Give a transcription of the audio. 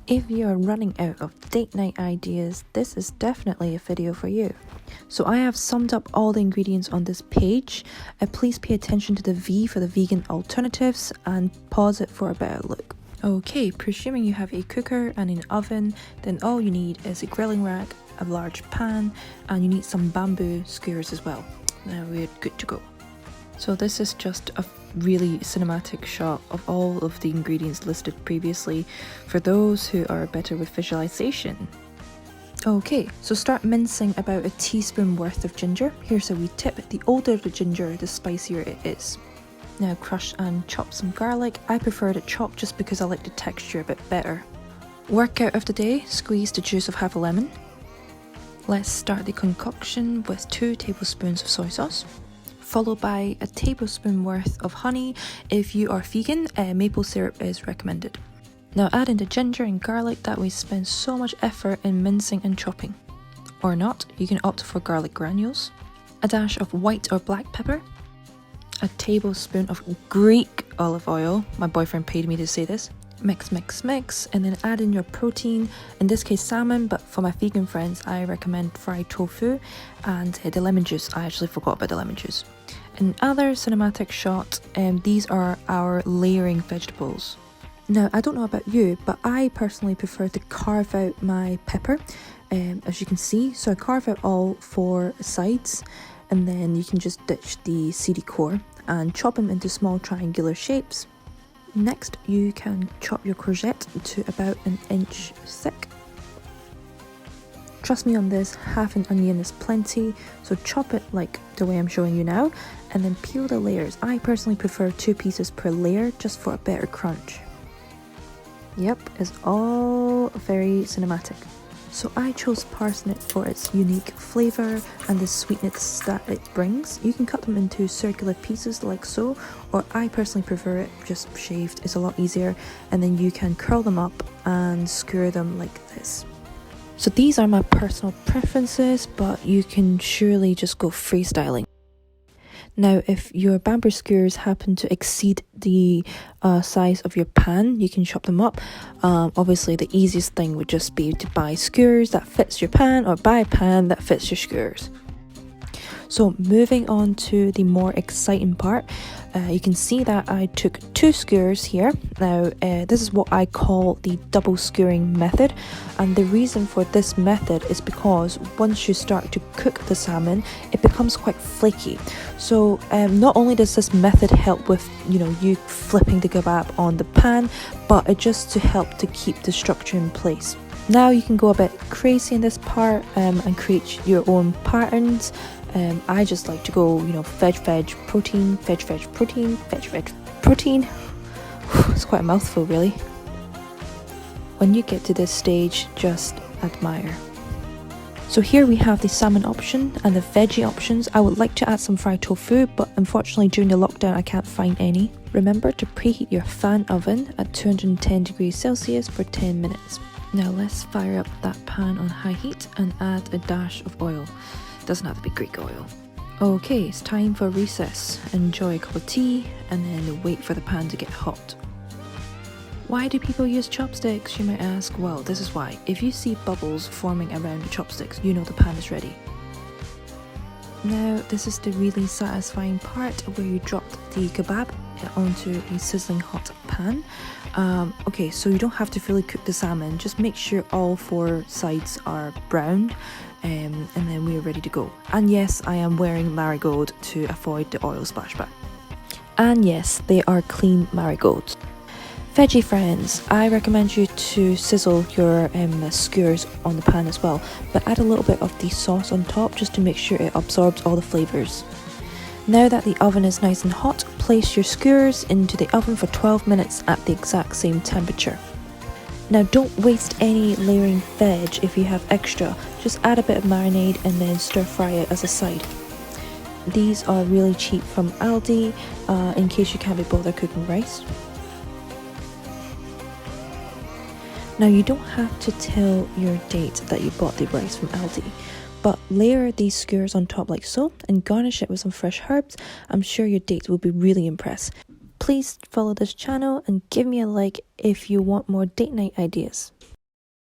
If you are running out of date night ideas, this is definitely a video for you. So I have summed up all the ingredients on this page. Please pay attention to the V for the vegan alternatives and pause it for a better look. Okay, presuming you have a cooker and an oven, then all you need is a grilling rack, a large pan, and you need some bamboo skewers as well. Now we're good to go. So this is just a really cinematic shot of all of the ingredients listed previously for those who are better with visualization. Okay, so start mincing about a teaspoon worth of ginger. Here's a wee tip: the older the ginger, the spicier it is. Now crush and chop some garlic. I prefer it chopped just because I like the texture a bit better. Workout of the day: squeeze the juice of half a lemon. Let's start the concoction with 2 tablespoons of soy sauce, followed by a tablespoon worth of honey. If you are vegan, maple syrup is recommended. Now add in the ginger and garlic that we spend so much effort in mincing and chopping. Or not, you can opt for garlic granules, a dash of white or black pepper, a tablespoon of Greek olive oil, my boyfriend paid me to say this. Mix, mix, mix, and then add in your protein, in this case salmon, but for my vegan friends I recommend fried tofu, and the lemon juice. I actually forgot about the lemon juice. Another cinematic shot, these are our layering vegetables. Now I don't know about you, but I personally prefer to carve out my pepper, as you can see. So I carve out all 4 sides, and then you can just ditch the seedy core and chop them into small triangular shapes. Next, you can chop your courgette to about 1 inch thick. Trust me on this, half an onion is plenty, so chop it like the way I'm showing you now, and then peel the layers. I personally prefer 2 pieces per layer just for a better crunch. Yep, it's all very cinematic. So I chose parsnip for its unique flavour and the sweetness that it brings. You can cut them into circular pieces like so, or I personally prefer it just shaved. It's a lot easier, and then you can curl them up and skewer them like this. So these are my personal preferences, but you can surely just go freestyling. Now, if your bamboo skewers happen to exceed the size of your pan, you can chop them up. Obviously, the easiest thing would just be to buy skewers that fits your pan, or buy a pan that fits your skewers. So moving on to the more exciting part, you can see that I took 2 skewers here. Now this is what I call the double skewering method, and the reason for this method is because once you start to cook the salmon, it becomes quite flaky. So not only does this method help with you flipping the kebab on the pan, but it just to help to keep the structure in place. Now you can go a bit crazy in this part and create your own patterns. I just like to go, veg, protein, veg, protein, veg, protein. It's quite a mouthful, really. When you get to this stage, just admire. So here we have the salmon option and the veggie options. I would like to add some fried tofu, but unfortunately during the lockdown I can't find any. Remember to preheat your fan oven at 210 degrees Celsius for 10 minutes. Now let's fire up that pan on high heat and add a dash of oil. Doesn't have to be Greek oil. Okay, it's time for recess. Enjoy a cup of tea and then wait for the pan to get hot. Why do people use chopsticks, you might ask? Well, this is why. If you see bubbles forming around the chopsticks, you know the pan is ready. Now this is the really satisfying part where you drop the kebab onto a sizzling hot pan. Okay, so you don't have to fully cook the salmon, just make sure all 4 sides are browned, and then we're ready to go. And yes, I am wearing marigold to avoid the oil splashback. And yes, they are clean marigolds. Veggie friends, I recommend you to sizzle your skewers on the pan as well, but add a little bit of the sauce on top just to make sure it absorbs all the flavours. Now that the oven is nice and hot, place your skewers into the oven for 12 minutes at the exact same temperature. Now don't waste any layering veg if you have extra, just add a bit of marinade and then stir fry it as a side. These are really cheap from Aldi, in case you can't be bothered cooking rice. Now you don't have to tell your date that you bought the rice from Aldi, but layer these skewers on top like so and garnish it with some fresh herbs. I'm sure your date will be really impressed. Please follow this channel and give me a like if you want more date night ideas.